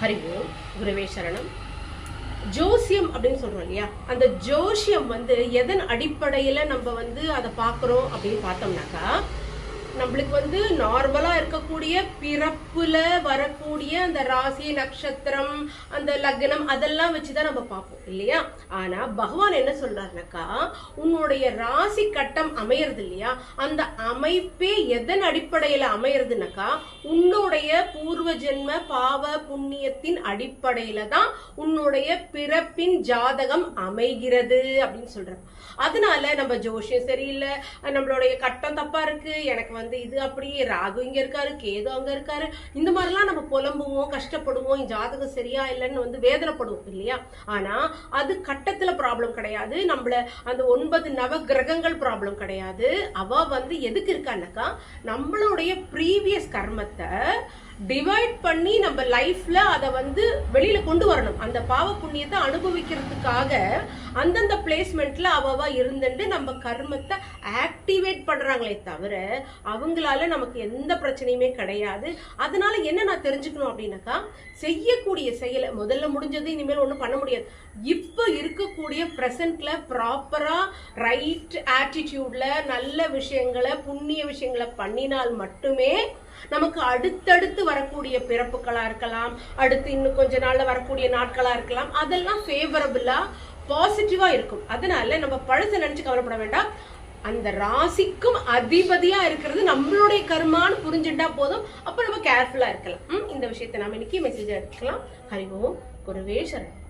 ஹரி ஓம் குருவே சரணம். ஜோசியம் அப்படின்னு சொல்றோம் இல்லையா, அந்த ஜோசியம் எதன் அடிப்படையில நம்ம அதை பார்க்குறோம் அப்படின்னு பார்த்தோம்னாக்கா, நம்மளுக்கு நார்மலா இருக்கக்கூடிய பிறப்புல வரக்கூடிய அந்த ராசி நட்சத்திரம் அந்த லக்னம் அதெல்லாம் வச்சுதான் நம்ம பார்ப்போம் இல்லையா. ஆனா பகவான் என்ன சொல்றாருனாக்கா, உன்னுடைய ராசி கட்டம் அமையறது இல்லையா, அந்த அமைப்பே எதன் அடிப்படையில அமையறதுனாக்கா உன்னுடைய பூர்வ ஜென்ம பாவ புண்ணியத்தின் அடிப்படையில தான் உன்னுடைய பிறப்பின் ஜாதகம் அமைகிறது அப்படின்னு சொல்றாங்க. அதனால நம்ம ஜோஷியம் சரியில்லை, நம்மளுடைய கட்டம் தப்பா இருக்கு, எனக்கு இது அப்படியே ராகு இங்க இருக்காரு, கேது அங்க இருக்காரு, இந்த மாதிரிலாம் நம்ம புலம்புவோம், கஷ்டப்படுவோம், ஜாதகம் சரியா இல்லைன்னு வேதனைப்படுவோம் இல்லையா. ஆனா அது கட்டத்துல ப்ராப்ளம் கிடையாது, நம்மள அந்த 9 நவ கிரகங்கள் ப்ராப்ளம் கிடையாது. அவ எதுக்கு இருக்கான்னாக்கா, நம்மளுடைய ப்ரீவியஸ் கர்மத்தை டிவைட் பண்ணி நம்ம லைஃப்ல அதை வெளியில கொண்டு வரணும். அந்த பாவ புண்ணியத்தை அனுபவிக்கிறதுக்காக அந்தந்த பிளேஸ்மெண்ட்ல அவ இருந்துட்டு நம்ம கர்மத்தை ஆக்டிவேட் பண்றாங்களே தவிர அவங்களால நமக்கு எந்த பிரச்சனையுமே கிடையாது. அதனால என்ன நான் தெரிஞ்சுக்கணும் அப்படின்னாக்கா, செய்யக்கூடிய செயலை முதல்ல முடிஞ்சது இனிமேல் ஒன்றும் பண்ண முடியாது. இப்போ இருக்கக்கூடிய ப்ரெசன்ட்ல ப்ராப்பரா ரைட் ஆட்டிடியூட்ல நல்ல விஷயங்களை புண்ணிய விஷயங்களை பண்ணினால் மட்டுமே நமக்கு அடுத்தடுத்து வரக்கூடிய பிறப்புகளா இருக்கலாம், அடுத்து இன்னும் கொஞ்ச நாள்ல வரக்கூடிய நாட்களா இருக்கலாம், அதெல்லாம் ஃபேவரபிளா பாசிட்டிவா இருக்கும். அதனால நம்ம பழச நினைச்சு கவலைப்பட வேண்டாம். அந்த ராசிக்கும் அதிபதியா இருக்கிறது நம்மளுடைய கர்மான்னு புரிஞ்சுட்டா போதும். அப்ப நம்ம கேர்ஃபுல்லா இருக்கலாம். இந்த விஷயத்தை நாம இன்னைக்கு மெசேஜ் எடுத்துக்கலாம். ஹரி ஓம் குருவே சரணம்.